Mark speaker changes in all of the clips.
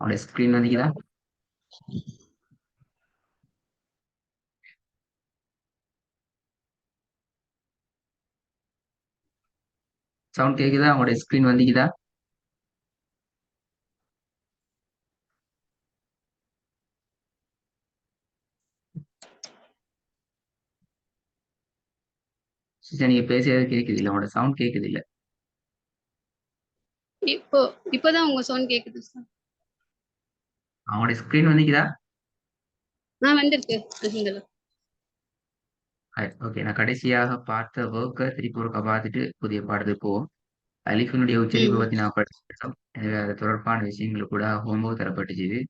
Speaker 1: அவனோட screen வந்துக்குதா? Sound கேக்குதா? அவனோட ஸ்கிரீன் வந்துக்குதா? சிஸ்டர் நீங்க பேசுறது கேக்குது இல்ல, அவனோட சவுண்ட் கேக்குது இல்ல.
Speaker 2: இப்போ இப்போதான் உங்க சவுண்ட் கேக்குது சார்.
Speaker 1: அவனோட ஸ்கிரீன் வந்துக்குதா?
Speaker 2: வந்திருக்கு. அல்ஹம்துலில்லாஹ்.
Speaker 1: ஓகே, நான் கடைசியாக பார்த்த ஒர்க்கை திருப்பி ஒருக்கா பார்த்துட்டு புதிய பாடத்துக்கு போவோம். அலிஃபினுடைய உச்சரிப்பை பத்தி நான் படிச்சிட்டோம். எனவே அது தொடர்பான விஷயங்கள் கூட ஹோம்ஒர்க் தரப்பட்டுச்சு.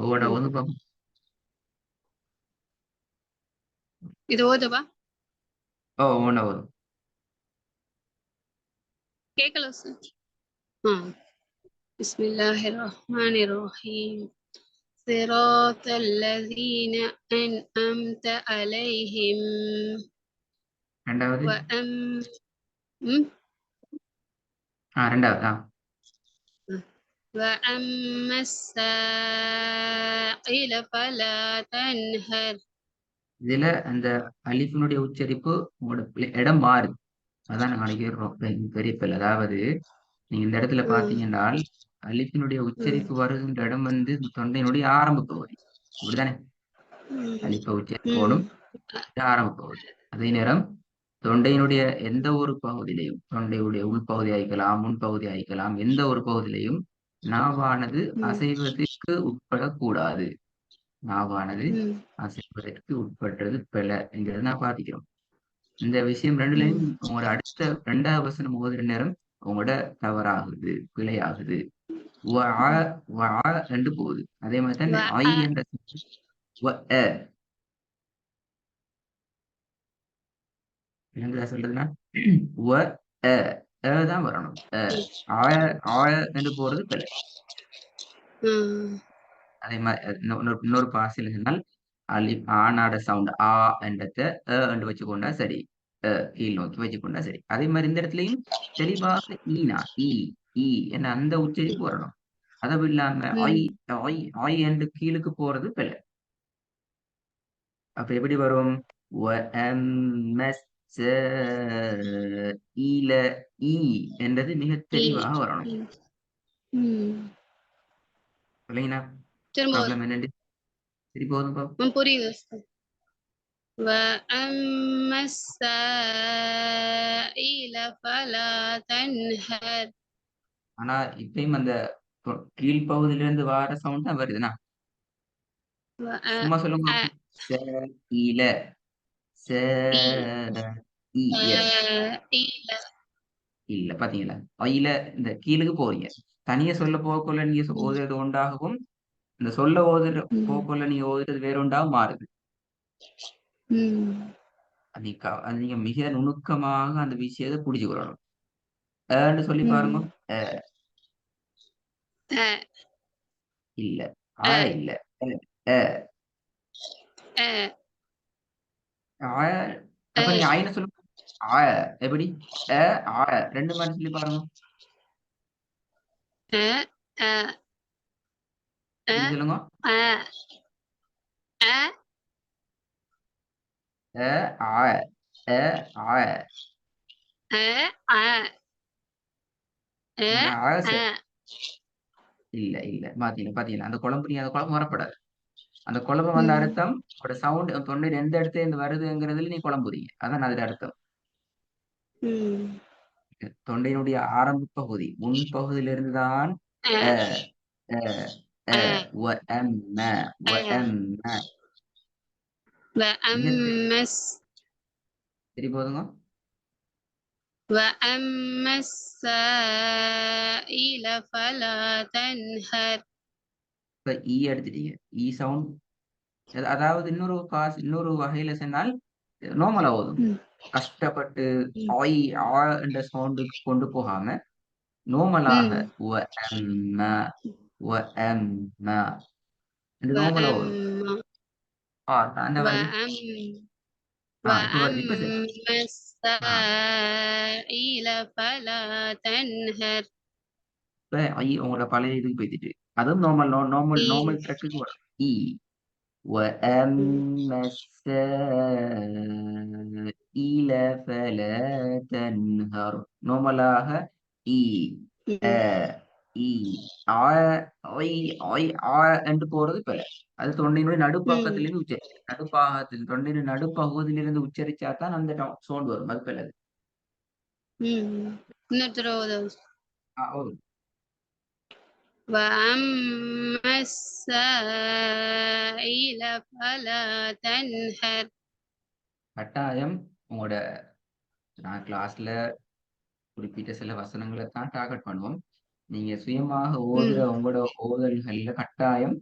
Speaker 1: ஒவ்வொன்றா வந்து பார்ப்போம்.
Speaker 2: இது ஓதவா?
Speaker 1: ஒவ்வொன்றா வரும்.
Speaker 2: கேட்கல சார். பிஸ்மில்லாஹிர் ரஹ்மானிர் ரஹீம். صراط الذين أنعمت عليهم
Speaker 1: ரெண்டாவது
Speaker 2: وأم
Speaker 1: ரெண்டாவது
Speaker 2: وأما السائل فلا تنهر.
Speaker 1: இதுல அந்த அலிஃபினுடைய உச்சரிப்பு உங்களோட இடம் மாறுது. அதான் நாங்க அடிக்கிறோம் பெரிய பிள்ளை. அதாவது நீங்க இந்த இடத்துல பாத்தீங்கன்னா அலிஃபினுடைய உச்சரிப்பு வருகின்ற இடம் வந்து இந்த தொண்டையினுடைய ஆரம்ப பகுதி. அப்படித்தானே? அலிஃபை உச்சரிப்போடும் ஆரம்ப பகுதி. அதே நேரம் தொண்டையினுடைய எந்த ஒரு பகுதியிலையும், தொண்டையுடைய உள்பகுதி ஆயிக்கலாம், முன்பகுதி ஆயிக்கலாம், எந்த ஒரு பகுதியிலையும் நாவானது அசைவதற்கு உட்படக்கூடாது. நாவானது அசைவதற்கு உட்பட்டது பிழை என்கிறத நான் பாத்திக்கிறோம். இந்த விஷயம் ரெண்டுலையும் உங்களோட அடுத்த ரெண்டாவது வசனம் ஓதுற நேரம் உங்களோட தவறாகுது, பிழையாகுது. ரெண்டு போகுது. அதே மாதிரி தான் ஐ என்ற என்னங்க சொல்றதுன்னா தான் வரணும். என்று போறது பிழை. அதே மாதிரி இன்னொரு பாசில் சொன்னால் ஆனாட சவுண்ட் ஆ என்றத என்று வச்சுக்கொண்டா சரி, கீழ் நோக்கி வச்சுக்கொண்டா சரி. அதே மாதிரி இந்த இடத்துலயும் தெளிவாக ஈனா ஈ ஈ என்ற அந்த உச்சரிப்பு வரணும். அதுவும் இல்லாம ஐ ஐ ஐ என்று கீழுக்கு போறது பிழை. அப்ப எப்படி வரும்? ஈல ஈ என்றது மிக தெளிவாக வரணும். இல்லைங்களா? ப்ராப்ளம் என்னண்டு சரி போதும்.
Speaker 2: புரியுது. وأما السائل فلا تنهر.
Speaker 1: ஆனா இப்பயும் அந்த கீழ்ப்பகுதியில இருந்து வார சவுண்ட் தான் வருதுண்ணா. சும்மா சொல்லுங்க. ஈல இல்ல பாத்தீங்களா? ஐல இந்த கீழுக்கு போறீங்க. தனியா சொல்ல போகக்குள்ள நீங்க ஓதுறது ஒன்றாகவும், இந்த சொல்ல ஓதுற போக்குள்ள நீங்க ஓதுறது வேற ஒன்றாகவும் மாறுது. அது நீங்க மிக நுணுக்கமாக அந்த விஷயத்தை புடிச்சுக்கொள்ளணும். சொல்லி பாருங்க. இல்ல இல்ல அப்ப நீங்க ஆயின சொல்லுங்க. எப்படி ரெண்டு மாதிரி சொல்லி பாருங்க. சொல்லுங்க. இல்ல இல்ல பாத்தீங்களா அந்த குழம்பு நீங்க அந்த குழம்பு வரப்படாது. அந்த குழம்பு வந்த அர்த்தம் சவுண்ட் தொண்டையில எந்த இடத்துல இருந்து வருதுங்கிறதுல நீ குழம்புறீங்க. அதான் அதுல அர்த்தம். தொண்டையினுடைய ஆரம்ப பகுதி முன்பகுதியில இருந்துதான் சரி போதுங்க.
Speaker 2: وأما السائل فلا تنهر.
Speaker 1: இப்ப ஈ எடுத்துட்டீங்க. ஈ சவுண்ட் அதாவது இன்னொரு வகையில சொன்னால் நார்மலா ஓதும். கஷ்டப்பட்டு ஆய் ஆ என்ற சவுண்டுக்கு கொண்டு போகாம நார்மலாக நார்மலா ஓதும். அந்த வருது. இப்ப வருது. இப்ப சரி.
Speaker 2: وأما السائل فلا تنهر.
Speaker 1: இப்ப ஐ உங்களோட பழைய இதுக்கு போய்த்திட்டு அதுவும் நார்மல் ட்ரக்குக்கு வரும் இ وأما السائل فلا تنهر நார்மலாக இ அ இ ஆ ஒய் ஒய் ஆ என்று போறது பிழை. அது தொண்டையினுடைய நடுப்பக்கத்திலிருந்து உச்சரிக்க நடுப்பாகத்தில் தொண்டையின் நடுப்பகுதியிலிருந்து உச்சரிச்சா தான் அந்த சவுண்ட் வரும். அது பிழை. வரும்.
Speaker 2: وأما السائل فلا تنهر.
Speaker 1: கட்டாயம் உங்களோட நான் கிளாஸ்ல குறிப்பிட்ட சில வசனங்களை தான் டார்கெட் பண்ணுவோம். நீங்க சுயமாக ஓதுற உங்களோட ஓதல்கள்ல கட்டாயம்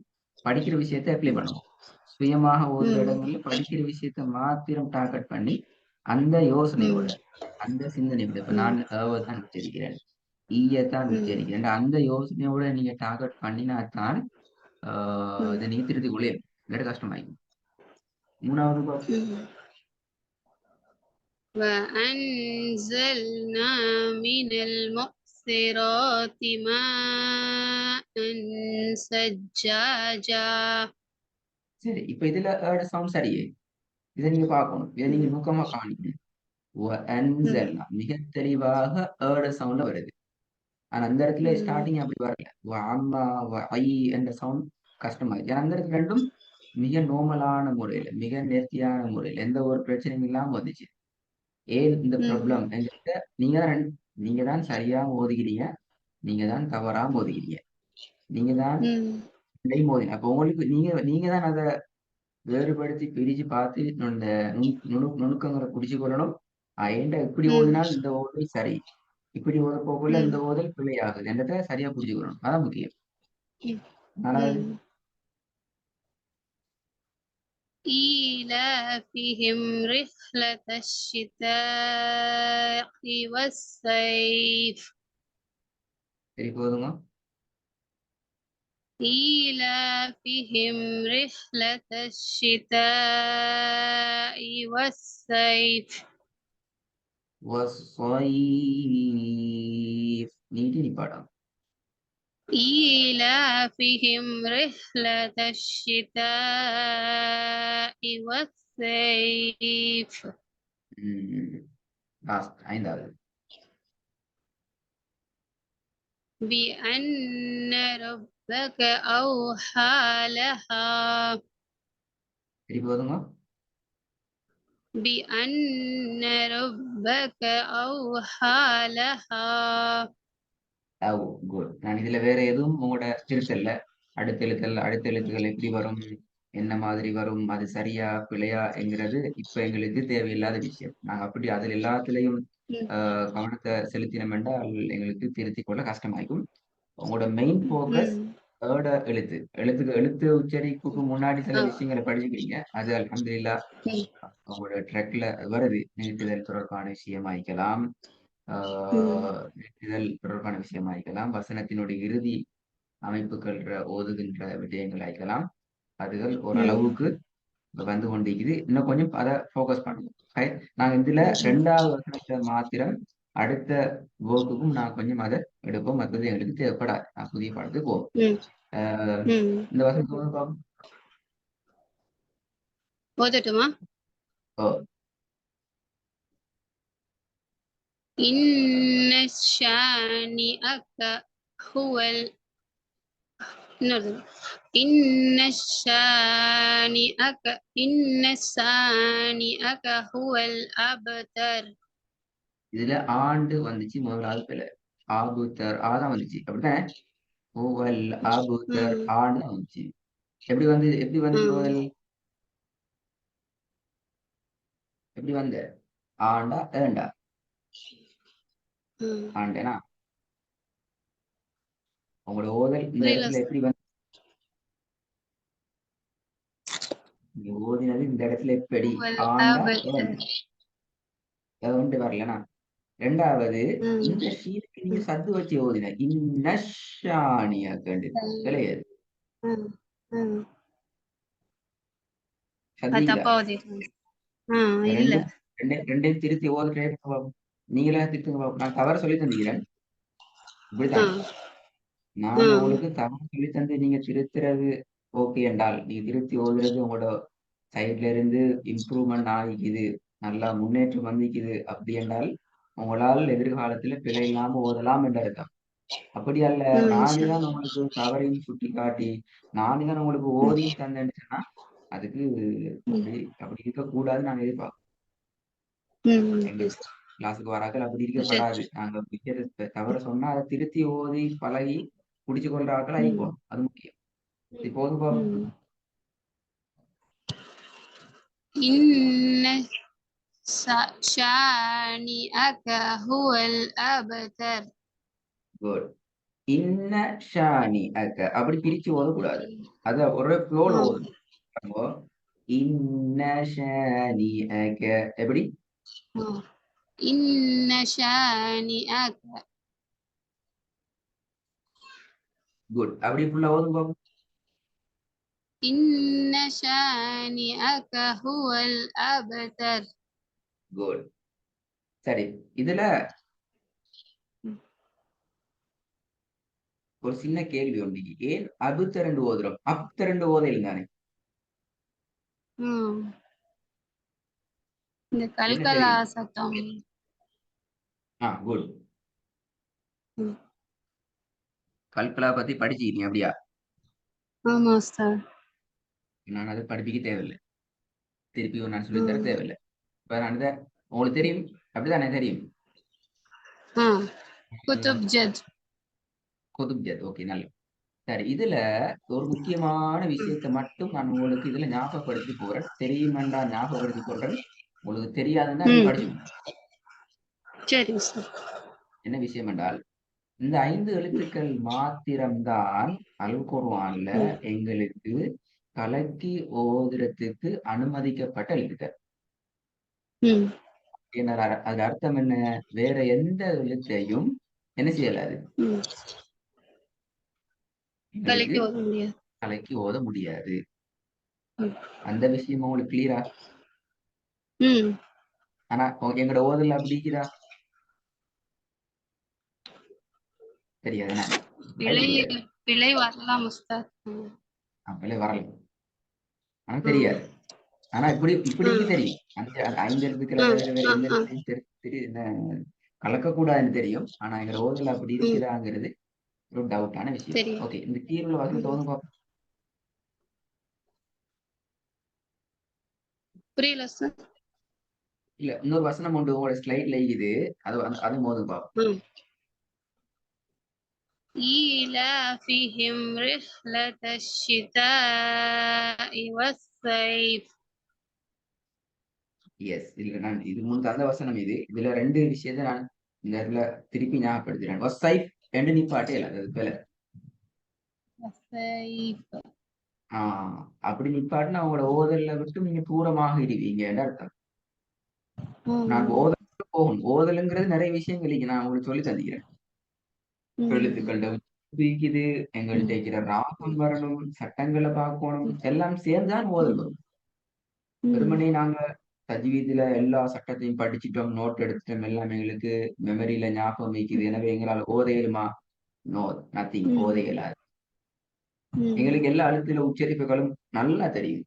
Speaker 1: படிக்கிற விஷயத்தை அப்ளை பண்ணுவோம். சுயமாக ஓதுற இடங்கள்ல படிக்கிற விஷயத்த மாத்திரம் டார்கெட் பண்ணி அந்த யோசனையோட அந்த சிந்தனையோட இப்ப நான் தான் உச்சரிக்கிறேன் ஈயத்தான் உச்சரிக்கிறேன் அந்த யோசனையோட நீங்க டார்கெட் பண்ணினா தான் இதை நீங்க திருத்திக்குள்ளே இல்லாட்டி கஷ்டமாயிடும். மூணாவது
Speaker 2: وأنزلنا من المعصرات ماء ثجاجا.
Speaker 1: சரி, இப்ப இதுல சவுண்ட் சரியே. இதை நீங்க பார்க்கணும். இதை நீங்க நுக்கமா காணிக்கணும். மிக தெளிவாக சவுண்ட வருது. ஆனா அந்த இடத்துல ஸ்டார்டிங் அப்படி வரல. அம்மா ஐ என்ற சவுண்ட் கஷ்டமாயிடுச்சு. ஏன்னா அந்த இடத்துல ரெண்டும் மிக நோமலான முறையில மிக நேர்த்தியான முறையில எந்த ஒரு பிரச்சனையும் இல்லாம வந்துச்சு. ஏன் இந்த ப்ராப்ளம் என்கிட்ட நீங்க தான் சரியா ஓதுகிறீங்க, நீங்க தான் தவறாம ஓதுகிறீங்க, நீங்க தான் மோதின. அப்ப உங்களுக்கு நீங்க தான் அதை வேறுபடுத்தி பிரிச்சு பார்த்து இந்த நுணுக்கங்களை குடிச்சு கொள்ளணும். ஏன்டா இப்படி ஓதினால் இந்த ஓதல் சரி, இப்படி ஓத போகல இந்த ஓதல் பிழையாகுது என்றதை சரியா புரிஞ்சுக்கணும். அதான் முக்கியம்.
Speaker 2: إيلافهم رحلة الشتاء والصيف.
Speaker 1: சரி போதுமா?
Speaker 2: إيلافهم رحلة الشتاء والصيف.
Speaker 1: والصيف நீட்டி நிப்பாடம்.
Speaker 2: إيلافهم رحلة الشتاء والصيف.
Speaker 1: ஐந்தாவது
Speaker 2: بأن ربك أوحى لها.
Speaker 1: சரி போதுமா?
Speaker 2: بأن ربك أوحى لها.
Speaker 1: குட். நான் இதுல வேற எதுவும் உங்களோட திருத்தல்ல அடுத்த எழுத்துக்கள் எப்படி வரும், என்ன மாதிரி வரும், அது சரியா பிழையா என்கிறது இப்ப எங்களுக்கு தேவையில்லாத விஷயம். நாங்க அப்படி அதில் எல்லாத்துலயும் கவனத்தை செலுத்தினோம் என்றால் எங்களுக்கு திருத்திக் கொள்ள கஷ்டமாயிருக்கும். உங்களோட மெயின் போக்கஸ் எழுத்து உச்சரிப்புக்கு முன்னாடி சில விஷயங்களை படிச்சுக்கிறீங்க. அது அல்ஹம்துலில்லாஹ் உங்களோட ட்ரக்ல வருது. நிறுத்துதல் தொடர்பான விஷயமாய்க்கலாம், தொடர்பான விஷயமாய்க்கலாம், வசனத்தினுடைய இறுதி அமைப்புகள் ஓதுகின்ற விடயங்கள் ஆய்க்கலாம். அதுகள் ஓரளவுக்கு வந்து கொண்டிருக்குது. இன்னும் கொஞ்சம் அதை போக்கஸ் பண்ணுவோம். நாங்க இதுல 2வது வசனத்தை மாத்திரம் அடுத்த ஒர்க்குக்கும் நான் கொஞ்சம் அதை எடுப்போம். மற்றது எங்களுக்கு தேவைப்படாது. நான் புதிய பாடத்துக்கு போவோம். இந்த வசனம்
Speaker 2: ஓதட்டுமா?
Speaker 1: ஓ
Speaker 2: إن شانئك هو إن شانئك هو الأبتر.
Speaker 1: இதுல ஆண்டு வந்துச்சு, முதலாவது பிள்ளை ஆபுத்தர் ஆதான் வந்துச்சு. அப்படித்தானே? ஓவல் ஆபுத்தர் ஆண்டு தான் வந்துச்சு. எப்படி வந்துச்சு முதல்? எப்படி வந்த? ஆண்டா ஏண்டா? ஆண்டேனா? உங்களோட ஓதல் இந்த இடத்துல எப்படி வந்து ஓதினது இந்த இடத்துல எப்படி ஆண்டா ஏண்டு வரலனா? 2வது இந்த ஷீனுக்கு நீங்க சத்து வச்சு ஓதின இன்னஷானியா கண்டு கிடையாது. ரெண்டையும் திருத்தி ஓத ட்ரை பண்ணுவோம். நீங்களா திருத்துங்க. நான் தவறு சொல்லி தந்துக்கிறேன். இப்படித்தான் நான் உங்களுக்கு தமிழ் சொல்லி தந்து நீங்க திருத்துறது ஓகே என்றால் நீங்க திருத்தி ஓதுறது உங்களோட சைட்ல இருந்து இம்ப்ரூவ்மெண்ட் ஆகிக்குது, நல்லா முன்னேற்றம் வந்திக்குது அப்படி என்றால் உங்களால் எதிர்காலத்துல பிழை இல்லாம ஓதலாம் என்ற அர்த்தம். அப்படி அல்ல, நானே தான் உங்களுக்கு தவறையும் சுட்டி காட்டி நானே தான் உங்களுக்கு ஓதியும் தந்தேன்னு சொன்னா அதுக்கு அப்படி அப்படி இருக்கக்கூடாதுன்னு நாங்க எதிர்பார்க்கிறோம். எங்க கிளாஸுக்கு வராக்கள் அப்படி இருக்கப்படாது. நாங்க விஷயத்தை தவற சொன்னா அதை திருத்தி ஓதி பழகி புடிச்சு கொள்ற ஆட்கள் ஆயிப்போம். அது முக்கியம். இப்போது
Speaker 2: إن شانئك هو الأبتر.
Speaker 1: குட். இன்ன ஷானி அக்க அப்படி பிரிச்சு ஓதக்கூடாது. அத ஒரே ஃப்ளோல ஓதணும். அப்போ இன்ன ஷானி அக்க எப்படி?
Speaker 2: إن شانئك.
Speaker 1: குட். அப்படி ஃபுல்லா ஓதுங்க பாப்போம்.
Speaker 2: إن شانئك هو الأبتر.
Speaker 1: குட். சரி, இதுல ஒரு சின்ன கேள்வி உண்டு. ஏன் அபுத்த ரெண்டு ஓதுறோம், அப்த ரெண்டு ஓதையில் தானே?
Speaker 2: இந்த
Speaker 1: என்ன
Speaker 2: கல்கலா
Speaker 1: தெரியும்?
Speaker 2: சத்தம்.
Speaker 1: குட். கல்கலா பத்தி படிச்சுக்கிறீங்க அப்படியா?
Speaker 2: ஆமா சார்.
Speaker 1: நான் அதை படிப்பிக்க தேவையில்லை, திருப்பி ஒரு நான் சொல்லித்தர தேவையில்லை. இப்ப நான் இதை உங்களுக்கு தெரியும் அப்படிதானே? தெரியும்.
Speaker 2: குதுப் ஜத்.
Speaker 1: குதுப் ஜத். ஓகே, நல்ல. சரி, இதுல ஒரு முக்கியமான விஷயத்தை மட்டும் நான் உங்களுக்கு இதுல ஞாபகப்படுத்தி போறேன். தெரியுமெண்டா ஞாபகப்படுத்தி கொள்றேன். உங்களுக்கு தெரியாதுன்னா நீங்க படிச்சுக்கணும்.
Speaker 2: சரி சார்.
Speaker 1: என்ன விஷயம் என்றால், இந்த 5 எழுத்துக்கள் மாத்திரம்தான் அல் குர்ஆன்ல எங்களுக்கு கலக்கி ஓதுறதுக்கு அனுமதிக்கப்பட்ட எழுத்துக்கள். அது அர்த்தம் என்ன? வேற எந்த எழுத்தையும் என்ன செய்யலாது, எங்களுக்கு கலக்கி ஓத முடியாது. அந்த விஷயம் உங்களுக்கு கிளியரா? ஆனா எங்கட ஓதல் அப்படி இருக்கிறா? தெரியாதுண்ணே.
Speaker 2: பிழை வரலாம் உஸ்தாத்.
Speaker 1: பிழை வரலாம், ஆனா தெரியாது. ஆனா இப்படிக்கு தெரியும். 5 எழுத்துக்களை தவிர வேற எந்த எழுத்தையும் கலக்கக்கூடாதுன்னு தெரியும். ஆனா எங்க ஓதல் அப்படி இருக்குதாங்கிறது ஒரு டவுட்டான விஷயம். ஓகே, இந்த கீழ உள்ள வசனத்தை ஓதுங்க பாப்போம்.
Speaker 2: புரியல சார்.
Speaker 1: இல்ல, இன்னொரு வசனம் உண்டு உங்களோட ஸ்லைட்ல இருக்குது, அது ஓதுங்க பாப்போம்.
Speaker 2: إيلافهم رحلة الشتاء والصيف.
Speaker 1: எஸ், இல்ல நான் இது முன் அந்த வசனம் இதுல 2 விஷயத்தை நான் இந்த இடத்துல திருப்பி ஞாபகப்படுத்துறேன். வஸ்ஸைஃப் என்று நிப்பாட்டே இல்ல, அது பிழை. அப்படி நிப்பாட்டினா அவங்களோட ஓதல்ல விட்டு நீங்க தூரமாக இடுவீங்கன்னு அர்த்தம். நான் ஓதல் போகணும். ஓதலுங்கிறது நிறைய விஷயங்கள் இருக்கு, நான் உங்களுக்கு சொல்லி தந்துக்கிறேன். எழுத்துக்கள்ட இருக்குது, எங்கள்கிட்ட இருக்கிற ராகம் வரணும், சட்டங்களை பார்க்கணும், எல்லாம் சேர்ந்துதான் ஓதல் வரும். வெறுமனே நாங்க தஜ்வீதுல எல்லா சட்டத்தையும் படிச்சிட்டோம், நோட் எடுத்துட்டோம், எல்லாம் எங்களுக்கு மெமரியில ஞாபகம் வைக்குது, எனவே எங்களால் ஓத இயலுமா? நோ, நத்திங், ஓத இயலாது. எங்களுக்கு எல்லா எழுத்துல உச்சரிப்புகளும் நல்லா தெரியும்,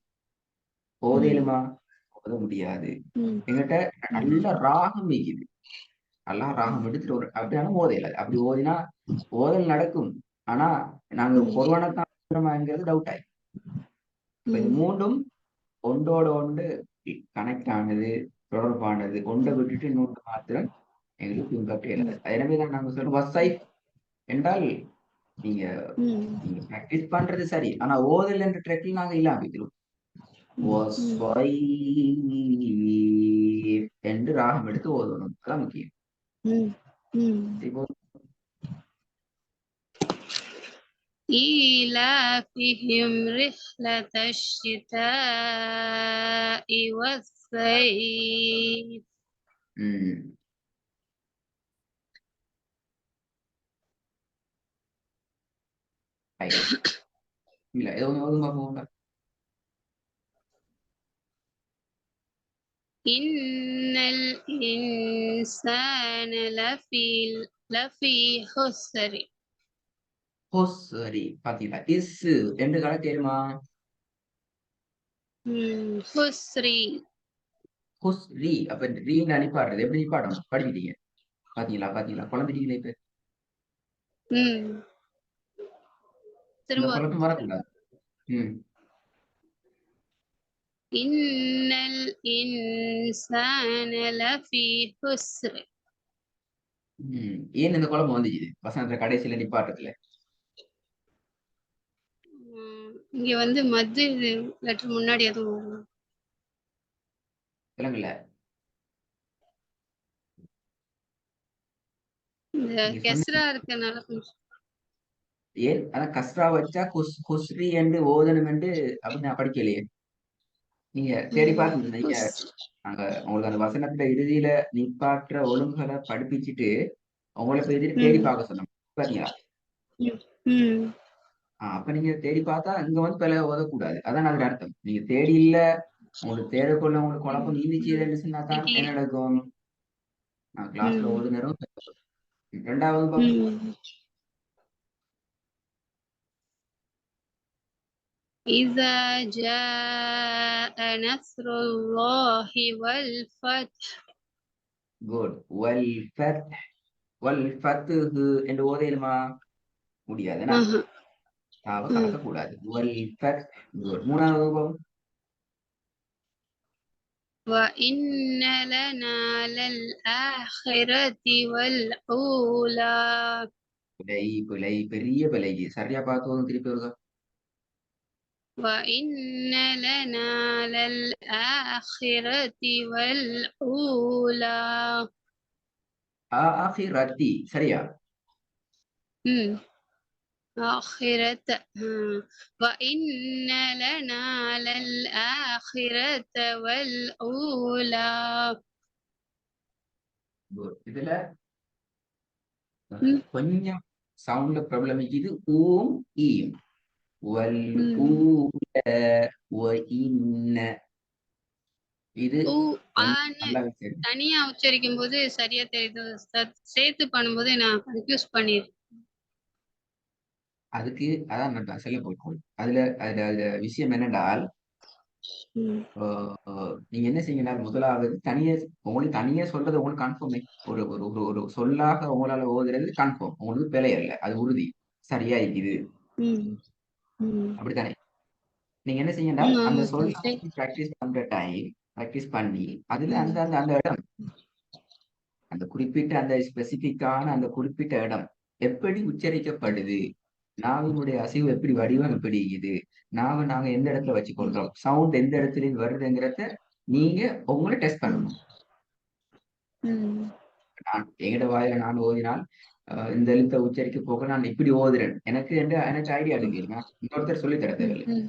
Speaker 1: ஓத இயலுமா? ஓத முடியாது. எங்கிட்ட நல்ல ராகம் வைக்குது, நல்லா ராகம் எடுத்துட்டு ஒரு அப்படியான ஓத இயலாது. அப்படி ஓதினா ஓதல் நடக்கும், ஆனா நாங்க பொருவனத்தாங்கிறது டவுட் ஆயி. இது மூன்றும் ஒன்றோட ஒன்று கனெக்ட் ஆனது, தொடர்பானது. ஒன்றை விட்டுட்டு இன்னொன்று மாத்திரம் எங்களுக்கு பின்பற்ற இயலாது. எனவேதான் நாங்க சொல்றோம் வஸ்ஸைஃப் என்றால் நீங்க நீங்க பிராக்டிஸ் பண்றது சரி, ஆனா ஓதல் என்ற ட்ரெக்கில் நாங்க இல்லாம இருக்கிறோம். என்று ராகம் எடுத்து ஓதணும், அதான் முக்கியம். இப்போ
Speaker 2: إيلافهم رحلة الشتاء والصيف.
Speaker 1: இல்ல, ஏதோ ஒன்று பார்ப்போம்.
Speaker 2: إن الإنسان لفي خسر.
Speaker 1: ஹுஸ்ரி பாத்தீங்களா? என்று கால தெரியுமா?
Speaker 2: ஹுஸ்ரி.
Speaker 1: ஹுஸ்ரி அப்ப ரீன்னு அனுப்பாடுறது எப்படி நிப்பாட்டணும்? படிக்கிட்டீங்க. பாத்தீங்களா? குழம்பிட்டீங்களே இப்ப.
Speaker 2: ம்.
Speaker 1: இந்த
Speaker 2: திரும்ப
Speaker 1: குழப்பம் வரக்கூடாது. ம்.
Speaker 2: இன்னல் இன்சான லஃபீ ஹுஸ்ர்.
Speaker 1: ஏன் இந்த குழப்பம் வந்துச்சு வசனத்துல கடைசியில நிப்பாட்டத்துல?
Speaker 2: இங்க வந்து மத்து லெட்டர் முன்னாடி எதுவும்
Speaker 1: விளங்கல.
Speaker 2: இந்த
Speaker 1: நீங்க
Speaker 2: கெஸ்ரா
Speaker 1: சொன்ன
Speaker 2: இருக்கனால கொஞ்சம்.
Speaker 1: ஏன் அதான் கஸ்ரா வச்சா ஹுஸ்ரி என்று ஓதனம் என்று அப்படி நான் படிக்கலையே. நீங்க தேடி பார்த்து நீங்க
Speaker 2: ஹுஸ்.
Speaker 1: நாங்க உங்களுக்கு அந்த வசனத்துல இறுதியில நிப்பாற்ற ஒழுங்குகளை படிப்பிச்சுட்டு உங்களை போய் எதிரி தேடி
Speaker 2: ம்.
Speaker 1: பார்க்க சொன்னோம். பாத்தீங்களா?
Speaker 2: ம். ம்.
Speaker 1: அப்ப நீங்க தேடி பார்த்தா இங்க வந்து பிழை ஓதக்கூடாது. அதான் அதோட அர்த்தம். நீங்க தேடி இல்ல உங்களுக்கு தேடக்குள்ள உங்களுக்கு குழப்பம் நீந்திச்சுன்னு சொன்னா தான்
Speaker 2: அடி.
Speaker 1: என்ன நடக்கும்? நான் கிளாஸ்ல
Speaker 2: ம்.
Speaker 1: ஓதுனரும் இரண்டாவது பார்ப்போம்.
Speaker 2: ம். إذا جاء نصر الله والفتح.
Speaker 1: குட். வல் ஃபத்ஹு என்று ஓதையிலுமா? முடியாதுனா
Speaker 2: ஆஹா.
Speaker 1: தாவ
Speaker 2: ம்.
Speaker 1: கலக்கக்கூடாது. வல் ஃபத் குட். மூணாவது பாப்போம்.
Speaker 2: وإن لنا للآخرة والأولى.
Speaker 1: பிழை பெரிய பிழை. சரியா பார்த்து ஓதுங்க திருப்பி வருங்க.
Speaker 2: وإن لنا للآخرة والأولى.
Speaker 1: ஆஹிரத்தி சரியா?
Speaker 2: ம். آخرة. وإن لنا للآخرة والأولى.
Speaker 1: குட். இதுல
Speaker 2: ம்.
Speaker 1: கொஞ்சம் சவுண்ட்ல ப்ராப்ளம் இருக்குது. ஊம் ஈம். வல்
Speaker 2: ம்.
Speaker 1: ஊல வ இன்ன இது
Speaker 2: ஊ
Speaker 1: கொஞ்சம்
Speaker 2: ஆன்னு
Speaker 1: நல்லா சரி.
Speaker 2: தனியா உச்சரிக்கும் போது சரியா தெரியுது. சேர்த்து பண்ணும்போது நான் கன்ஃபியூஸ் பண்ணிடுறேன்.
Speaker 1: அதுக்கு அதான் நான் சொல்ல போறேன். அதுல அதுல அதுல விஷயம் என்னென்றால்
Speaker 2: ம்.
Speaker 1: நீங்க என்ன செய்யுங்கன்னா முதலாவது தனியா உங்களுக்கு தனியா சொல்றது உங்களுக்கு கன்ஃபார்ம். ஒரு ஒரு ஒரு ஒரு சொல்லாக உங்களால ஓதுறது கன்ஃபார்ம். உங்களுக்கு பிழை இல்ல. அது உறுதி. சரியா இருக்குது.
Speaker 2: ம். ம்.
Speaker 1: அப்படித்தானே? நீங்க என்ன செய்யுங்கன்னா
Speaker 2: ம்.
Speaker 1: அந்த
Speaker 2: ஆமா
Speaker 1: சொல்ல
Speaker 2: சார். சரி.
Speaker 1: பிராக்டிஸ் பண்ற டைம் பிராக்டிஸ் பண்ணி அதுல
Speaker 2: ம்.
Speaker 1: அந்த அந்த அந்த இடம் அந்த குறிப்பிட்ட அந்த ஸ்பெசிபிக்கான அந்த குறிப்பிட்ட இடம் எப்படி உச்சரிக்கப்படுது? நாவினுடைய அசைவு எப்படி வடிவம் எப்படி இருக்குது? நாங்க எந்த இடத்துல வச்சுக்கொள்றோம்? சவுண்ட் எந்த இடத்துல இருந்து வருதுங்கிறத நீங்க உங்களை டெஸ்ட் பண்ணணும்.
Speaker 2: ம்.
Speaker 1: என்கிட்ட வாயில நான் ஓதினால் இந்த எழுத்தை உச்சரிக்க போக நான் இப்படி ஓதுறேன். எனக்கு ஐடியா இருக்குங்க. இன்னொருத்தர் சொல்லி தர
Speaker 2: ம்.
Speaker 1: தேவையில்லை.
Speaker 2: ம்.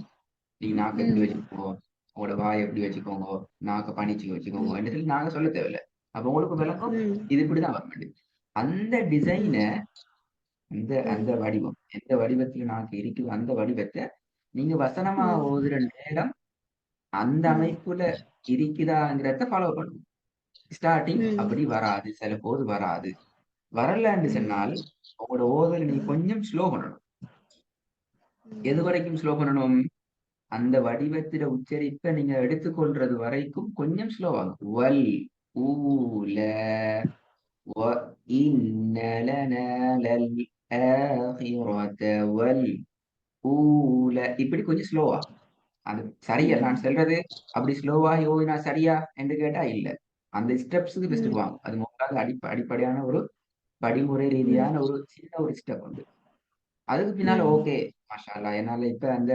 Speaker 1: நீங்க நாக்கு எப்படி
Speaker 2: ம்.
Speaker 1: வச்சுக்கோங்க, உங்களோட வாயை எப்படி வச்சுக்கோங்க, நாக்க பணிச்சு வச்சுக்கோங்க
Speaker 2: ம்.
Speaker 1: என்று சொல்லி நாங்க சொல்ல தேவையில்லை. அப்ப உங்களுக்கு விளக்கம்
Speaker 2: ம்.
Speaker 1: இது இப்படிதான் வர வேண்டியது. அந்த டிசைனை அந்த அந்த
Speaker 2: ம்.
Speaker 1: வடிவம் எந்த வடிவத்துல நாக்கு இருக்குதோ அந்த வடிவத்தை நீங்க வசனமா
Speaker 2: ம்.
Speaker 1: ஓதுற நேரம் அந்த
Speaker 2: ம்.
Speaker 1: அமைப்புல இருக்குதாங்கிறத ஃபாலோ பண்ணணும். ஸ்டார்டிங்
Speaker 2: ம்.
Speaker 1: அப்படி வராது. சில போது வராது. வரலன்னு சொன்னால் உங்களோட ஓதலை நீங்க கொஞ்சம் ஸ்லோ பண்ணணும். எது வரைக்கும் ஸ்லோ பண்ணணும்? அந்த வடிவத்தில உச்சரிப்ப நீங்க எடுத்துக்கொள்றது வரைக்கும் கொஞ்சம் ஸ்லோ ஆகும். வல் ஊல வ இன்ன லனா லல் ஆகிரத வல் ஊல இப்படி கொஞ்சம் ஸ்லோவா. அது சரியா நான் சொல்றது அப்படி ஸ்லோவா ஓதினா சரியா என்று கேட்டா இல்ல. அந்த ஸ்டெப்ஸ்க்கு பெஸ்ட்
Speaker 2: ம்.
Speaker 1: வாங்க. அது முதலாவது அடிப்படையான ஒரு படிமுறை
Speaker 2: ம்.
Speaker 1: ரீதியான ஒரு சின்ன ஒரு ஸ்டெப் உண்டு. அதுக்கு பின்னால
Speaker 2: ம்.
Speaker 1: ஓகே மாஷா அல்லாஹ் என்னால இப்ப அந்த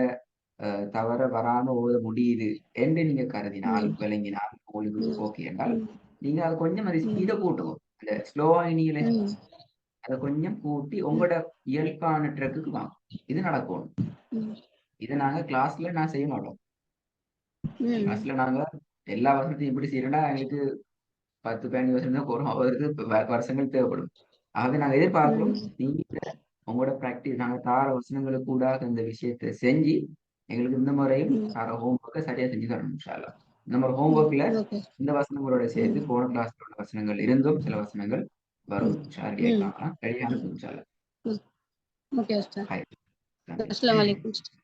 Speaker 1: தவற வராம ஓத முடியுது என்று நீங்க கருதினால்,
Speaker 2: ம்.
Speaker 1: விளங்கினால், உங்களுக்கு
Speaker 2: ம்.
Speaker 1: ஓகே என்றால்,
Speaker 2: ம்.
Speaker 1: நீங்க அத கொஞ்சம் அது
Speaker 2: ம்.
Speaker 1: ஸ்பீட கூட்டணும். அந்த ஸ்லோவா இனீங்களே,
Speaker 2: ம்.
Speaker 1: அத கொஞ்சம் கூட்டி
Speaker 2: ம்.
Speaker 1: உங்களோட இயல்பான ட்ரக்குக்கு வாங்க. இது நடக்கணும்.
Speaker 2: ம்.
Speaker 1: இத நாங்க கிளாஸ்ல நான் செய்ய மாட்டோம்.
Speaker 2: ம்.
Speaker 1: கிளாஸ்ல நாங்க எல்லா வருஷத்தையும் எப்படி செய்யறோம்னா, எங்களுக்கு 10, 15 வருஷம் தான் போறோம். அவருக்கு வருஷங்கள் தேவைப்படும். ஆக நாங்க எதிர்பார்க்கிறோம்.
Speaker 2: ம்.
Speaker 1: நீங்க உங்களோட பிராக்டிஸ் நாங்க தார வசனங்களுக்கு கூடாக இந்த விஷயத்த செஞ்சு, எங்களுக்கு இந்த முறையும்
Speaker 2: ம்.
Speaker 1: தார ஹோம் ஒர்க்க சரியா செஞ்சு தரணும் இன்ஷா அல்லாஹ். இந்த முறை ஹோம்
Speaker 2: ம்.
Speaker 1: ஒர்க்ல
Speaker 2: ஓகே.
Speaker 1: இந்த வசனங்களோட சேர்த்து
Speaker 2: ம்.
Speaker 1: போன கிளாஸ்ல உள்ள வசனங்கள் இருந்தும் சில வசனங்கள் வரும்.
Speaker 2: ம்.
Speaker 1: இன்ஷா ரெடி
Speaker 2: ம்.
Speaker 1: ஆயிக்கலாம். ரெடி அனுப்பும் இன்ஷா அல்லாஹ்.
Speaker 2: ம். ஓகே உஸ்தாத்.
Speaker 1: ஹாய்.
Speaker 2: அஸ்ஸலாமு அலைக்கும் உஸ்தாத்.